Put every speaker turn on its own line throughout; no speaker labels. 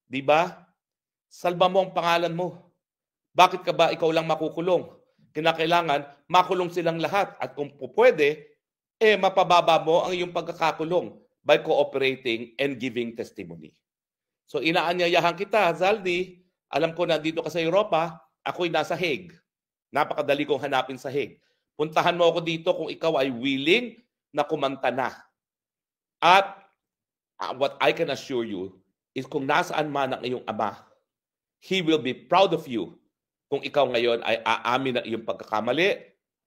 'Di ba? Salba mo ang pangalan mo. Bakit ka ba ikaw lang makukulong? Kinakailangan makulong silang lahat at kung pupwede, mapababa mo ang iyong pagkakakulong by cooperating and giving testimony. So inaanyayahan kita, Zaldi, alam ko nandito ka sa Europa, ako'y nasa Hague. Napakadali kong hanapin sa Hague. Puntahan mo ako dito kung ikaw ay willing na kumanta na. At what I can assure you is kung nasaan man ang iyong ama, he will be proud of you kung ikaw ngayon ay aamin ng iyong pagkakamali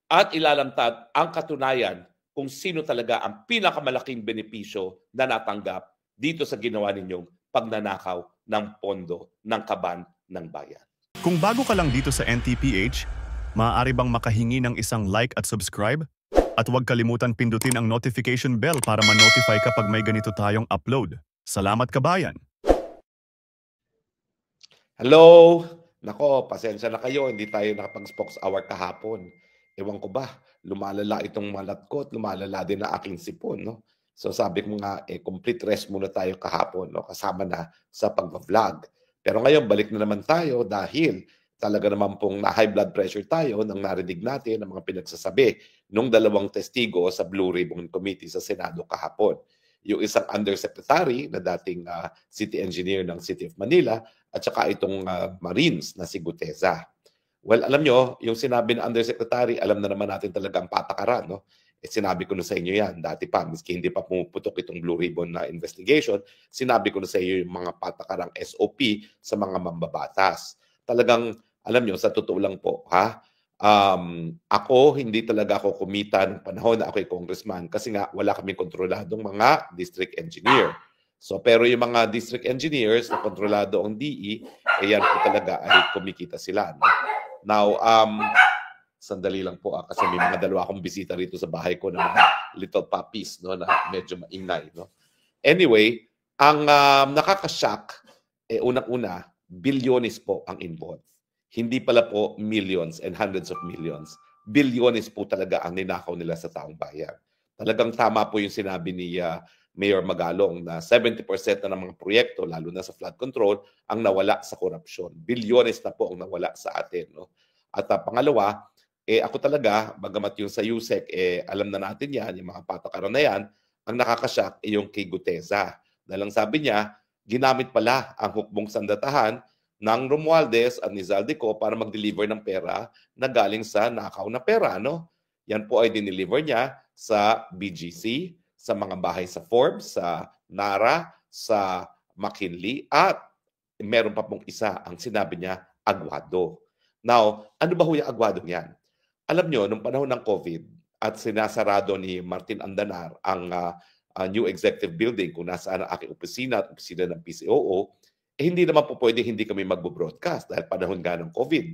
at ilalantad ang katunayan kung sino talaga ang pinakamalaking benepisyo na natanggap dito sa ginawa ninyong pagnanakaw ng pondo ng kaban ng bayan.
Kung bago ka lang dito sa NTPH, maaari bang makahingi ng isang like at subscribe? At huwag kalimutan pindutin ang notification bell para ma-notify kapag may ganito tayong upload. Salamat kabayan!
Hello! Nako, pasensya na kayo, hindi tayo nakapag-spokes hour kahapon. Ewan ko ba, lumalala itong malat ko at lumalala din na aking sipon, no? So sabi ko nga, complete rest muna tayo kahapon, no? Kasama na sa pag-vlog. Pero ngayon, balik na naman tayo dahil talaga naman pong na-high blood pressure tayo nang narinig natin ang mga pinagsasabi nung dalawang testigo sa Blue Ribbon Committee sa Senado kahapon. Yung isang undersecretary na dating city engineer ng City of Manila at saka itong Marines na si Guteza. Well, alam nyo, yung sinabi ng undersecretary, alam na naman natin talaga ang patakaran, no? Sinabi ko na sa inyo yan, dati pa, miski hindi pa pumuputok itong Blue Ribbon na investigation, sinabi ko na sa inyo yung mga patakarang SOP sa mga mambabatas. Talagang, alam nyo, sa totoo lang po, ako, hindi talaga ako kumita ng panahon na ako'y congressman kasi nga wala kaming kontroladong mga district engineer. So, pero yung mga district engineers na kontrolado ang DE, yan po talaga ay kumikita sila. No? Now, sandali lang po kasi may mga dalawa akong bisita rito sa bahay ko na mga little puppies, no, na medyo maingay. No? Anyway, ang nakakashock, unang-una, bilyones po ang involved. Hindi pala po millions and hundreds of millions. Bilyones po talaga ang ninakaw nila sa taong bayan. Talagang tama po yung sinabi ni Mayor Magalong na 70% na ng mga proyekto, lalo na sa flood control, ang nawala sa korupsyon. Bilyones na po ang nawala sa atin. No? At pangalawa, ako talaga, bagamat yung sa USEC, alam na natin yan, yung mga patakaran na yan, ang nakakashock ay yung kay Guteza. Dahil ang sabi niya, ginamit pala ang hukbong sandatahan ng Romualdez at ni Zaldico para mag-deliver ng pera na galing sa nakaw na pera. No? Yan po ay dineliver niya sa BGC, sa mga bahay sa Forbes, sa NARA, sa McKinley, at meron pa pong isa, ang sinabi niya, Aguado. Now, ano ba ho yung Aguado niyan? Alam nyo, nung panahon ng COVID at sinasarado ni Martin Andanar ang new executive building kung nasaan ang aking opisina at opisina ng PCOO, hindi naman po pwede hindi kami magbo-broadcast dahil panahon nga ng COVID.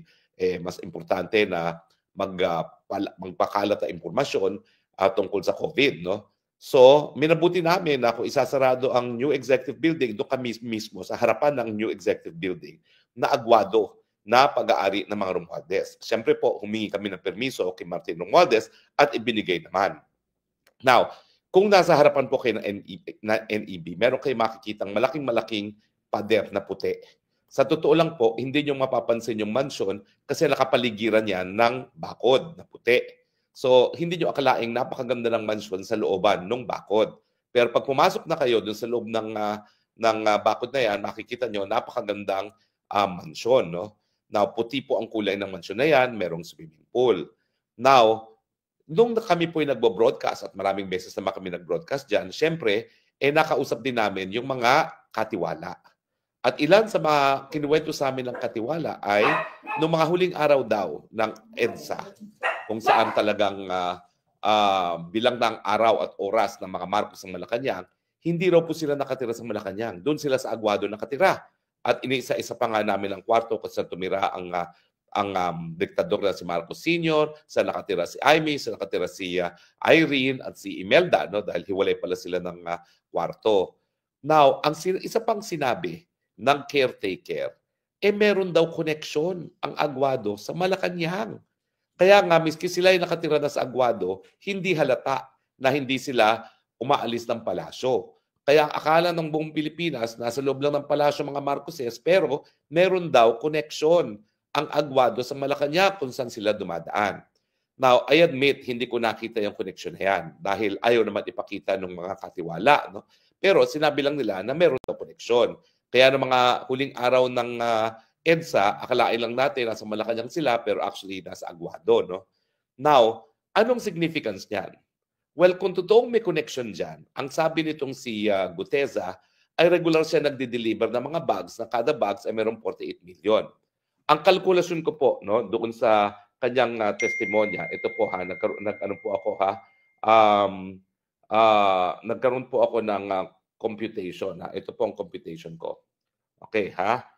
Mas importante na magpakalat na impormasyon tungkol sa COVID. No? So, minabuti namin na kung isasarado ang new executive building, doon kami mismo sa harapan ng new executive building na Aguado na pag-aari ng mga Romualdez. Siyempre po, humingi kami ng permiso kay Martin Romualdez at ibinigay naman. Now, kung nasa harapan po kayo ng NEB, meron kayo makikitang malaking-malaking pader na puti. Sa totoo lang po, hindi nyo mapapansin yung mansion kasi nakapaligiran yan ng bakod na puti. So, hindi nyo akalaing napakaganda ng mansion sa looban ng bakod. Pero pag pumasok na kayo dun sa loob ng bakod na yan, makikita nyo napakagandang mansion. No? Now, puti po ang kulay ng mansion na yan, merong swimming pool. Now, nung kami po yung nagbo-broadcast at maraming beses naman kami nag-broadcast dyan, syempre, nakausap din namin yung mga katiwala. At ilan sa mga kinuwento sa amin ng katiwala ay nung mga huling araw daw ng EDSA, kung saan talagang bilang ng araw at oras ng mga Marcos ng Malacanang, hindi raw po sila nakatira sa Malacanang. Doon sila sa Aguado nakatira. At iniisa-isa pa nga namin ang kwarto kung saan tumira ang diktador na si Marcos Sr., sa nakatira si Aimee, sa nakatira si Irene at si Imelda, no? Dahil hiwalay pala sila ng kwarto. Now, isa pang sinabi ng caretaker, meron daw koneksyon ang Aguado sa Malacanang. Kaya nga, miski sila ay nakatira na sa Aguado, hindi halata na hindi sila umaalis ng palasyo. Kaya ang akala ng buong Pilipinas, nasa loob lang ng palasyo mga Marcoses, pero meron daw connection ang Aguado sa Malacanang kung saan sila dumadaan. Now, I admit, hindi ko nakita yung connection na yan dahil ayaw naman ipakita ng mga katiwala. No? Pero sinabi lang nila na meron daw connection. Kaya ng mga huling araw ng EDSA, akalain lang natin nasa Malacanang sila pero actually nasa Aguado. No? Now, anong significance niyan? Well, kung totoong may connection dyan, ang sabi nitong si Guteza ay regular siya nagde-deliver ng mga bags na kada bags ay mayroong 48 million. Ang kalkulasyon ko po no, doon sa kanyang testimonya, ito po ha, nagkaroon po ako ng computation. Ha? Ito po ang computation ko. Okay ha?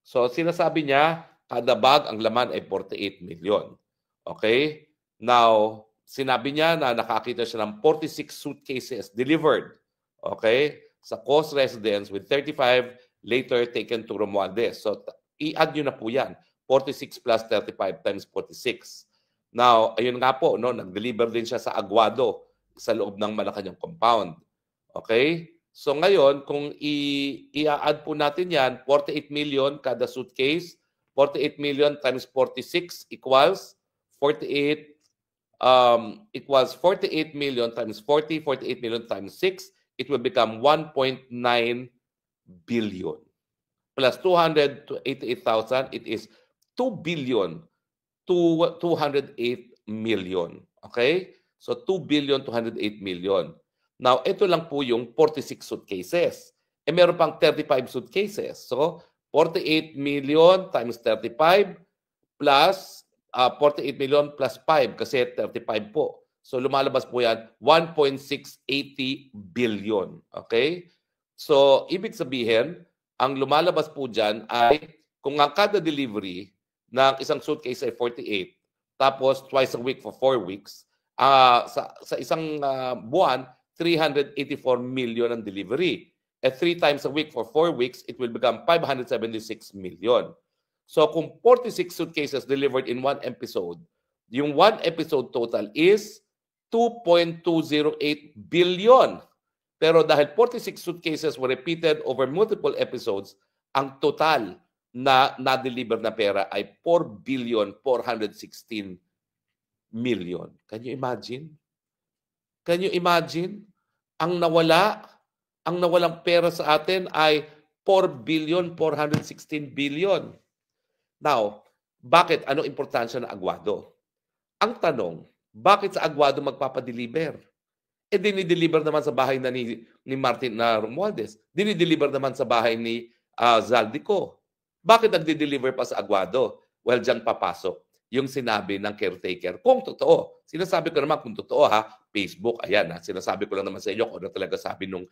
So sinasabi niya, kada bag ang laman ay 48 million. Okay? Now, sinabi niya na nakakita siya ng 46 suitcases delivered, okay, sa Coast Residence with 35 later taken to Romualdez. So, i-add nyo na po yan. 46 plus 35 times 46. Now, ayun nga po, no, nag-deliver din siya sa Aguado sa loob ng Malacanang compound. Okay? So, ngayon, kung i-add po natin yan, 48 million kada suitcase, 48 million times 46 equals 48 equals 48 million times 40, 48 million times 6, it will become 1.9 billion. Plus 288,000, it is 2 billion to 208 million. Okay? So 2 billion 208 million. Now, ito lang po yung 46 suitcases. E meron pang 35 suitcases. So 48 million times 35 plus 48 million plus 5 kasi 35 po. So lumalabas po yan 1.680 billion. Okay? So ibig sabihin, ang lumalabas po dyan ay kung ang kada delivery ng isang suitcase ay 48, tapos twice a week for 4 weeks, sa isang buwan, 384 million ang delivery. At 3 times a week for 4 weeks, it will become 576 million. So kung 46 suitcases delivered in one episode, yung one episode total is 2.208 billion. Pero dahil 46 suitcases were repeated over multiple episodes, ang total na na-deliver na pera ay 4 billion 416 million. Can you imagine? Can you imagine? Ang nawalang pera sa atin ay 4 billion 416 billion. Now, bakit? Ano importansya ng Aguado? Ang tanong, bakit sa Aguado magpapadeliver? Eh, dinideliver naman sa bahay na ni Martin na Romualdez. Dinideliver naman sa bahay ni Zaldico. Bakit nagdi-deliver pa sa Aguado? Well, dyan papasok yung sinabi ng caretaker. Kung totoo, sinasabi ko naman kung totoo ha, Facebook, ayan ha, sinasabi ko lang naman sa inyo kung ano talaga sabi nung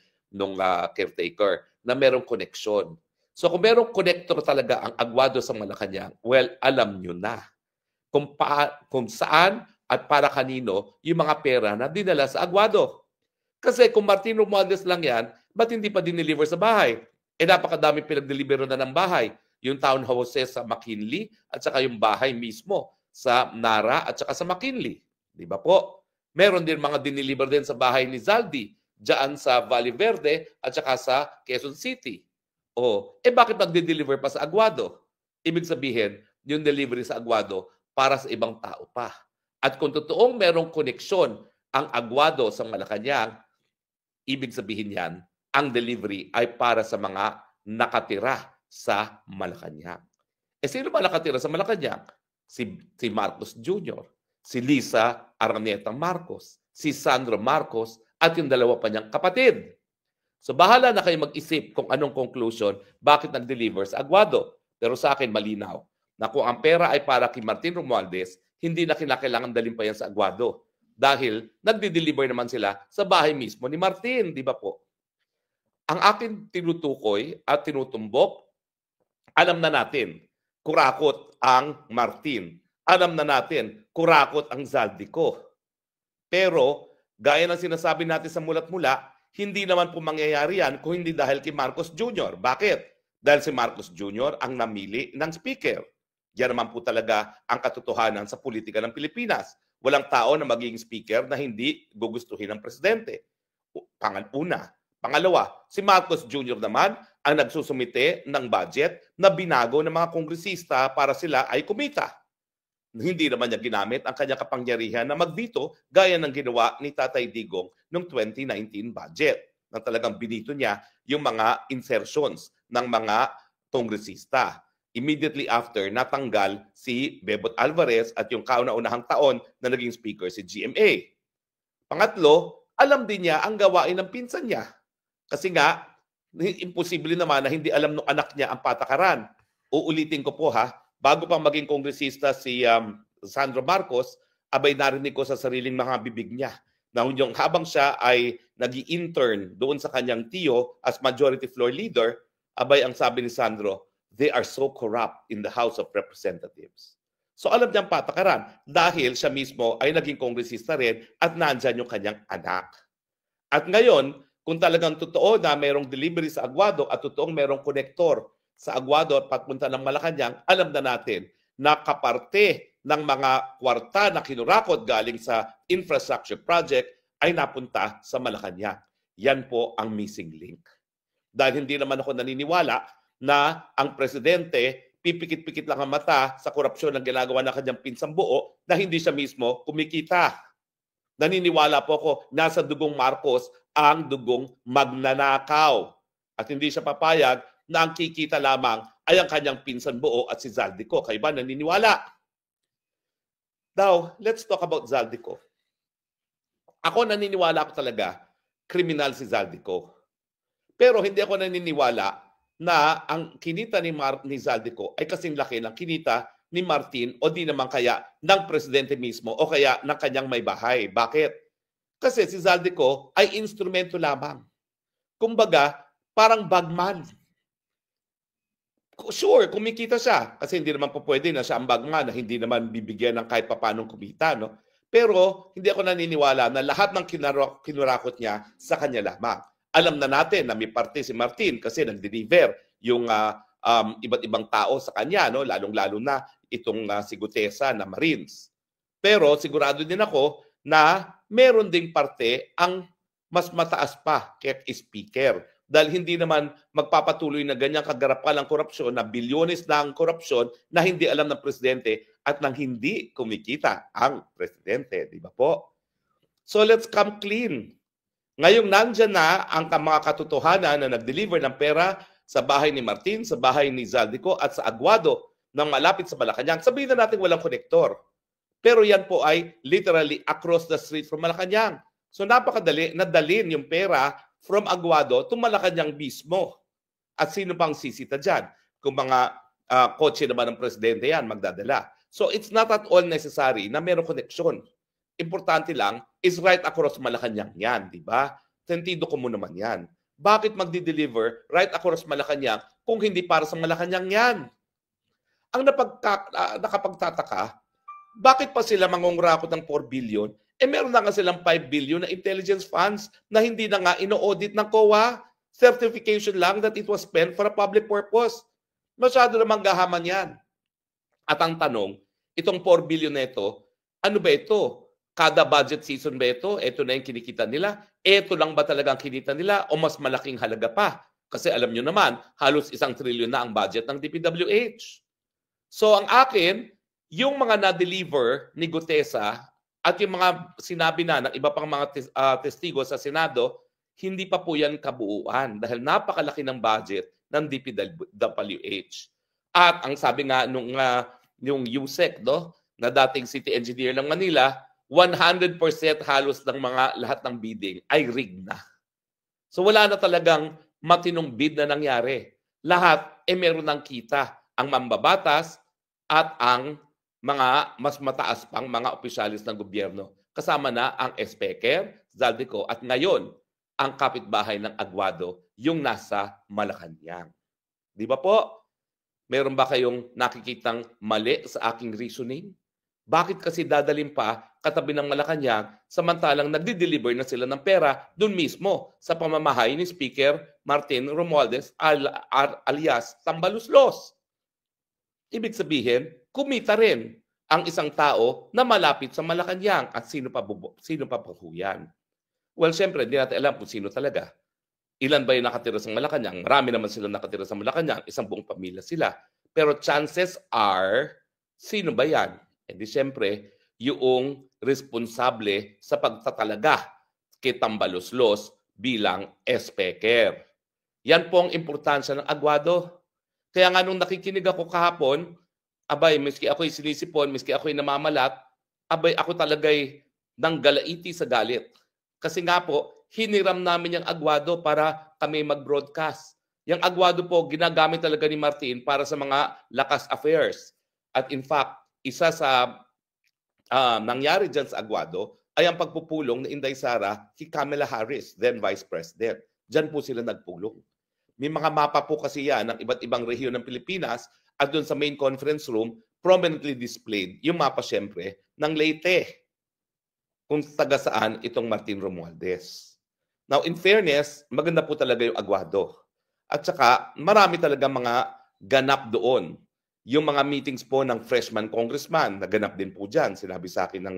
caretaker na merong connection. So kung merong connector talaga ang Aguado sa Malacanang, well, alam nyo na kung saan at para kanino yung mga pera na dinala sa Aguado. Kasi kung Martin Romualdez lang yan, ba't hindi pa dineliver sa bahay? Eh napakadami pinag-deliver na ng bahay. Yung townhouses sa McKinley at saka yung bahay mismo sa Nara at saka sa McKinley. Di ba po? Meron din mga dineliver din sa bahay ni Zaldi, dyan sa Valle Verde at saka sa Quezon City. Bakit magde-deliver pa sa Aguado? Ibig sabihin, yung delivery sa Aguado para sa ibang tao pa. At kung totoong merong koneksyon ang Aguado sa Malacanang, ibig sabihin yan, ang delivery ay para sa mga nakatira sa Malacanang. Sino ba nakatira sa Malacanang? Si Marcos Jr., si Lisa Araneta Marcos, si Sandro Marcos, at yung dalawa pa niyang kapatid. So bahala na kayo mag-isip kung anong conclusion, bakit nag-deliver sa Aguado. Pero sa akin, malinaw na kung ang pera ay para kay Martin Romualdez, hindi na kinakailangan dalhin pa yan sa Aguado. Dahil nagde-deliver naman sila sa bahay mismo ni Martin, di ba po? Ang akin tinutukoy at tinutumbok, alam na natin, kurakot ang Martin. Alam na natin, kurakot ang Zaldico. Pero, gaya ng sinasabi natin sa mulat-mula, hindi naman po mangyayari yan kung hindi dahil kay Marcos Jr. Bakit? Dahil si Marcos Jr. ang namili ng speaker. Yan naman po talaga ang katotohanan sa politika ng Pilipinas. Walang tao na magiging speaker na hindi gugustuhin ng presidente. Una. Pangalawa, si Marcos Jr. naman ang nagsusumite ng budget na binago ng mga kongresista para sila ay kumita. Hindi naman niya ginamit ang kanyang kapangyarihan na mag-veto gaya ng ginawa ni Tatay Digong noong 2019 budget. Na talagang binito niya yung mga insertions ng mga kongresista. Immediately after, natanggal si Bebot Alvarez at yung kauna-unahang taon na naging speaker si GMA. Pangatlo, alam din niya ang gawain ng pinsan niya. Kasi nga, imposible naman na hindi alam ng anak niya ang patakaran. Uulitin ko po ha, bago pang maging kongresista si Sandro Marcos, abay narinig ko sa sariling mga bibig niya na yung habang siya ay nag-i-intern doon sa kanyang tiyo as majority floor leader, abay ang sabi ni Sandro, they are so corrupt in the House of Representatives. So alam niyang patakaran dahil siya mismo ay naging kongresista rin at nandyan yung kanyang anak. At ngayon, kung talagang totoo na mayroong delivery sa Aguado at totoong mayroong konektor sa Aguado at papunta ng Malacanang, alam na natin na kaparte ng mga kwarta na kinurakot galing sa infrastructure project ay napunta sa Malacanang. Yan po ang missing link. Dahil hindi naman ako naniniwala na ang presidente pipikit-pikit lang ang mata sa korupsyon ng ginagawa ng kanyang pinsang buo na hindi siya mismo kumikita. Naniniwala po ako, nasa dugong Marcos ang dugong magnanakaw. At hindi siya papayag na ang kikita lamang ay ang kanyang pinsan buo at si Zaldico. Kayo ba naniniwala? Now, let's talk about Zaldico. Ako naniniwala ko talaga, kriminal si Zaldico. Pero hindi ako naniniwala na ang kinita ni Zaldico ay kasing laki ng kinita ni Martin o di naman kaya ng presidente mismo o kaya ng kanyang may bahay. Bakit? Kasi si Zaldico ay instrumento lamang. Kumbaga, parang bagman. Sure, kumikita siya. Kasi hindi naman po pwede na siya ang bagman na hindi naman bibigyan ng kahit papanong kumita. No? Pero hindi ako naniniwala na lahat ng kinurakot niya sa kanya lamang. Alam na natin na may parte si Martin kasi nag-deliver yung iba't ibang tao sa kanya, no? Lalong-lalo na itong si Gutesa na Marines. Pero sigurado din ako na meron ding parte ang mas mataas pa kay speaker. Dahil hindi naman magpapatuloy na ganyang kagarapal ang korupsyon, na bilyones na ang korupsyon na hindi alam ng presidente at nang hindi kumikita ang presidente. Di ba po? So let's come clean. Ngayong nandyan na ang mga katotohanan na nag-deliver ng pera sa bahay ni Martin, sa bahay ni Zaldico at sa Aguado ng malapit sa Malacanang. Sabihin na natin walang konektor. Pero yan po ay literally across the street from Malacanang. So napakadali na dalhin yung pera from Aguado to Malacanang mismo. At sino pang sisita dyan? Kung mga kotse naman ng presidente yan, magdadala. So it's not at all necessary na mayroong koneksyon. Importante lang is right across Malacanang yan, di ba? Sentido ko mo naman yan. Bakit magdi-deliver right across Malacanang kung hindi para sa Malacanang yan? Ang nakapagtataka, bakit pa sila mangungurakot ng 4 billion? Eh meron na nga silang 5 billion na intelligence funds na hindi na nga ino-audit ng COA. Certification lang that it was spent for a public purpose. Masyado namang gahaman yan. At ang tanong, itong 4 billion na ito, ano ba ito? Kada budget season ba ito? Ito na yung kinikita nila? Ito lang ba talagang kinita nila o mas malaking halaga pa? Kasi alam nyo naman, halos 1 trillion na ang budget ng DPWH. So ang akin, yung mga na-deliver ni Gutesa at yung mga sinabi na ng iba pang mga testigo sa Senado, hindi pa po yan kabuuan dahil napakalaki ng budget ng DPWH. At ang sabi nga nung yung USEC, no, na dating city engineer ng Manila, 100% halos ng mga lahat ng bidding ay rigged na. So wala na talagang matinong bid na nangyari. Lahat meron ng kita ang mambabatas at ang mga mas mataas pang mga opisyalis ng gobyerno. Kasama na ang Speaker, Zaldico, at ngayon, ang kapitbahay ng Aguado, yung nasa Malacanang. Di ba po? Meron ba kayong nakikitang mali sa aking reasoning? Bakit kasi dadalhin pa katabi ng Malacanang samantalang nagdi-deliver na sila ng pera doon mismo sa pamamahay ni Speaker Martin Romualdez alias Tambaluslos? Ibig sabihin, kumita rin ang isang tao na malapit sa Malacanang at sino pa po yan? Well, siyempre hindi natin alam kung sino talaga. Ilan ba yung nakatira sa Malacanang? Marami naman silang nakatira sa Malacanang, isang buong pamilya sila. Pero chances are, sino ba yan? E di siyempre, yung responsable sa pagtatalaga kay Tambaluslos bilang speaker. Yan po ang importansya ng agwado. Kaya nga nung nakikinig ako kahapon, abay, miski ako'y sinisipon, miski ako'y namamalat, abay, ako talaga'y nanggalaiti sa galit. Kasi nga po, hiniram namin yung agwado para kami mag-broadcast. Yung agwado po, ginagamit talaga ni Martin para sa mga lakas affairs. At in fact, isa sa nangyari dyan sa agwado ay ang pagpupulong ni Inday Sara kay Kamala Harris, then Vice President. Diyan po sila nagpulong. May mga mapa po kasi yan ng iba't ibang rehiyon ng Pilipinas at doon sa main conference room, prominently displayed yung mapa syempre ng Leyte kung taga saan itong Martin Romualdez. Now, in fairness, maganda po talaga yung agwado. At saka, marami talaga mga ganap doon. Yung mga meetings po ng freshman congressman, naganap din po dyan. Sinabi sa akin ng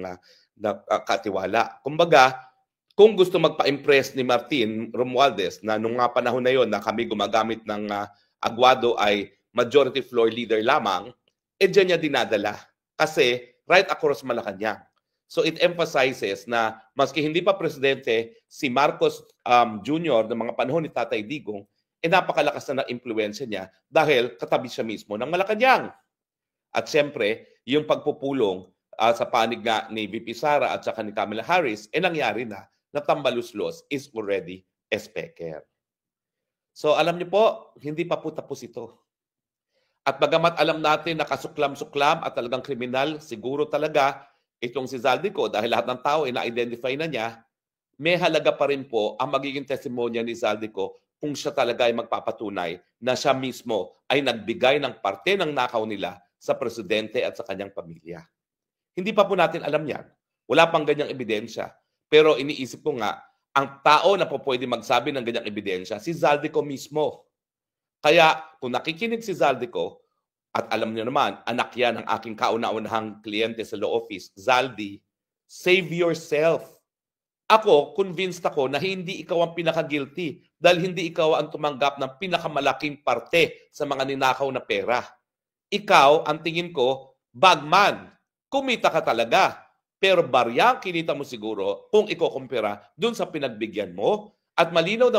katiwala. Kumbaga, kung gusto magpa-impress ni Martin Romualdez na nung nga panahon na yon na kami gumagamit ng agwado ay majority floor leader lamang, dyan niya dinadala. Kasi right across Malacanang. So it emphasizes na maski hindi pa presidente, si Marcos Jr. ng mga panahon ni Tatay Digong, napakalakas na impluwensya niya dahil katabi siya mismo ng Malacanang. At siyempre, yung pagpupulong sa panig nga ni VP Sara at saka ni Kamala Harris, nangyari na Tambaluslos is already a speaker. So alam niyo po, hindi pa po tapos ito. At bagamat alam natin na kasuklam-suklam at talagang kriminal, siguro talaga itong si Zaldico, dahil lahat ng tao na-identify na niya, may halaga pa rin po ang magiging testimonya ni Zaldico kung siya talaga ay magpapatunay na siya mismo ay nagbigay ng parte ng nakaw nila sa presidente at sa kanyang pamilya. Hindi pa po natin alam yan. Wala pang ganyang ebidensya. Pero iniisip ko nga, ang tao na po pwede magsabi ng ganyang ebidensya, si Zaldico mismo. Kaya kung nakikinig si Zaldico, at alam niyo naman, anak yan ng aking kauna-unahang kliyente sa law office, Zaldi, save yourself. Ako, convinced ako na hindi ikaw ang pinaka-guilty dahil hindi ikaw ang tumanggap ng pinakamalaking parte sa mga ninakaw na pera. Ikaw, ang tingin ko, bagman. Kumita ka talaga. Pero barya kinita mo siguro kung ikukumpira dun sa pinagbigyan mo. At malinaw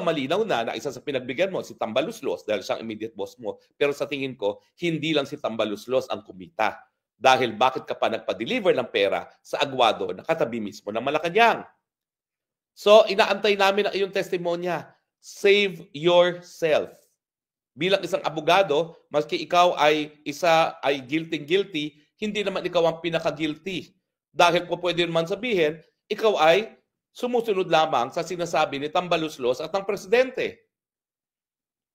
na isa sa pinagbigyan mo si Tambaluslos dahil siyang immediate boss mo. Pero sa tingin ko, hindi lang si Tambaluslos ang kumita. Dahil bakit ka pa nagpa-deliver ng pera sa agwado na katabi mismo ng Malacanang? So, inaantay namin ang iyong testimonya. Save yourself. Bilang isang abogado, maski ikaw ay guilty, hindi naman ikaw ang pinaka-guilty. Dahil po pwede naman sabihin, ikaw ay sumusunod lamang sa sinasabi ni Tambaluslos at ng presidente.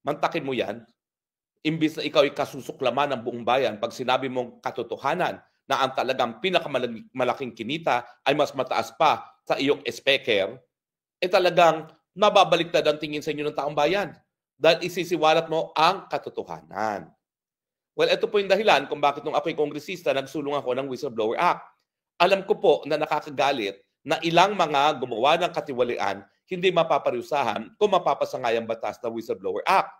Mantakin mo yan. Imbis na ikaw ay kasusuklaman ng buong bayan pag sinabi mong katotohanan na ang talagang pinakamalaking kinita ay mas mataas pa sa iyong speaker, talagang nababaliktad ang tingin sa inyo ng taong bayan dahil isisiwalat mo ang katotohanan. Well, ito po yung dahilan kung bakit nung ako'y kongresista, nagsulong ako ng Whistleblower Act. Alam ko po na nakakagalit na ilang mga gumawa ng katiwalian hindi mapapariusahan kung mapapasangayang batas na Whistleblower Act.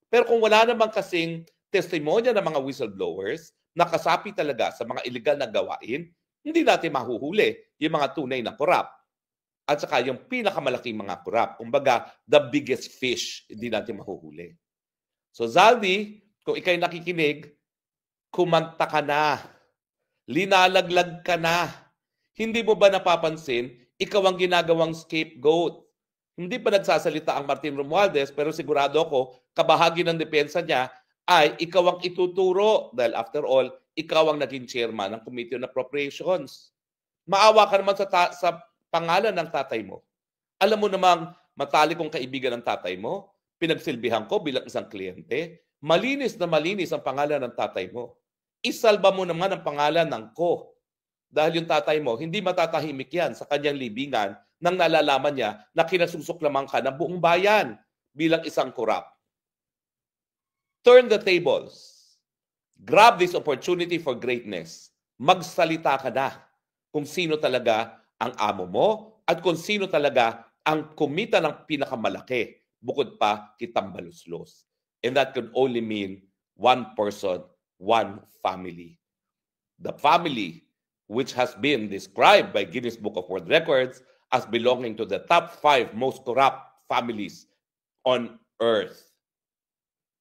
Pero kung wala naman kasing testimonya ng mga whistleblowers na kasapi talaga sa mga illegal na gawain, hindi natin mahuhuli yung mga tunay na korap. At saka yung pinakamalaking mga korap. Kumbaga, the biggest fish, hindi natin mahuhuli. So Zaldi, kung ikay nakikinig, kumanta ka na. Linalaglag ka na. Hindi mo ba napapansin, ikaw ang ginagawang scapegoat? Hindi pa nagsasalita ang Martin Romualdez, pero sigurado ako, kabahagi ng depensa niya ay ikaw ang ituturo. Dahil after all, ikaw ang naging chairman ng Committee on Appropriations. Maawa ka naman sa pangalan ng tatay mo. Alam mo namang matalik kong kaibigan ng tatay mo, pinagsilbihan ko bilang isang kliyente, malinis na malinis ang pangalan ng tatay mo. Isalba mo naman ang pangalan ng ko. Dahil yung tatay mo, hindi matatahimik yan sa kanyang libingan nang nalalaman niya na kinasusuklaman ka ng buong bayan bilang isang korap. Turn the tables. Grab this opportunity for greatness. Magsalita ka na kung sino talaga ang amo mo at kung sino talaga ang kumita ng pinakamalaki bukod pa kay tambaluslos. And that could only mean one person, one family. The family which has been described by Guinness Book of World Records as belonging to the top 5 most corrupt families on earth.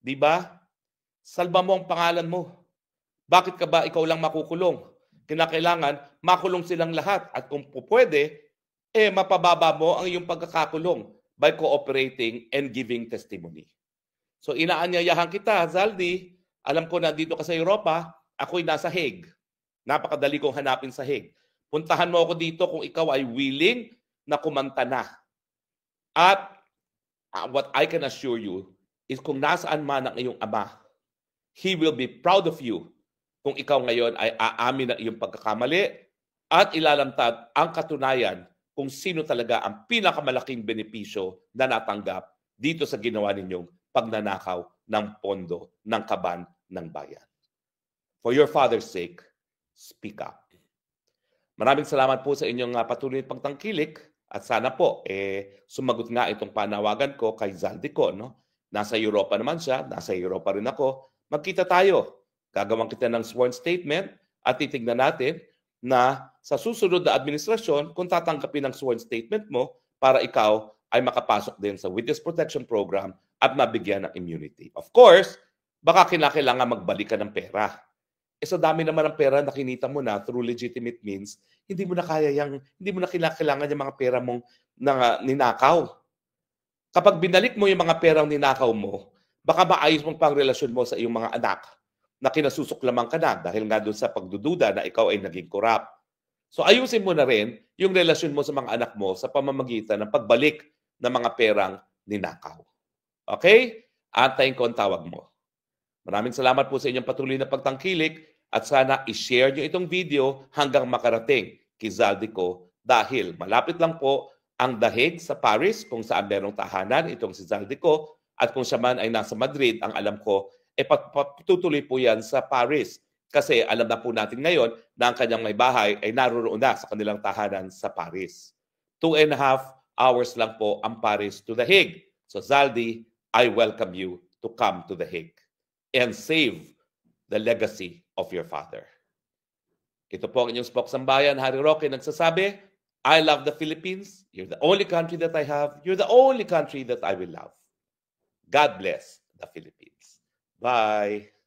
Di ba? Salba mo ang pangalan mo. Bakit ka ba ikaw lang makukulong? Kinakailangan makulong silang lahat at kung pwede, mapababa mo ang iyong pagkakakulong by cooperating and giving testimony. So inaanyayahan kita, Zaldi, alam ko na dito ka sa Europa, ako'y nasa Hague. Napakadali kong hanapin sa Hague. Puntahan mo ako dito kung ikaw ay willing na kumanta na. At what I can assure you is kung nasaan man ang iyong ama, he will be proud of you kung ikaw ngayon ay aamin ng iyong pagkakamali at ilalamtad ang katunayan kung sino talaga ang pinakamalaking benepisyo na natanggap dito sa ginawa ninyong pagnanakaw ng pondo ng kaban ng bayan. For your father's sake, speak up. Maraming salamat po sa inyong patuloy na pagtangkilik at sana po sumagot nga itong panawagan ko kay Zaldico, no? Nasa Europa naman siya, nasa Europa rin ako. Magkita tayo. Gagawin kita ng sworn statement at titignan natin na sa susunod na administrasyon kung tatanggapin ang sworn statement mo para ikaw ay makapasok din sa Witness Protection Program at mabigyan ng immunity. Of course, baka kinakailangan magbalik ka ng pera. Sa dami naman ng pera na kinita mo na through legitimate means, hindi mo na kinakailangan yung mga pera mong ninakaw. Kapag binalik mo yung mga perang ninakaw mo, baka maayos mong pang relasyon mo sa iyong mga anak na kinasusuklaman ka na dahil nga doon sa pagdududa na ikaw ay naging corrupt. So ayusin mo na rin yung relasyon mo sa mga anak mo sa pamamagitan ng pagbalik ng mga perang ninakaw. Okay? Antayin ko ang tawag mo. Maraming salamat po sa inyong patuloy na pagtangkilik at sana i-share nyo itong video hanggang makarating kay Zaldico dahil malapit lang po ang The Hague sa Paris kung saan merong tahanan itong si Zaldico at kung siya man ay nasa Madrid, ang alam ko, patutuloy po yan sa Paris kasi alam na po natin ngayon na ang kanyang may bahay ay naroon na sa kanilang tahanan sa Paris. 2.5 hours lang po ang Paris to The Hague. So Zaldi, I welcome you to come to The Hague and save the legacy of your father. Ito po ang inyong spokesman, Harry Roque, nagsasabi, I love the Philippines. You're the only country that I have. You're the only country that I will love. God bless the Philippines. Bye.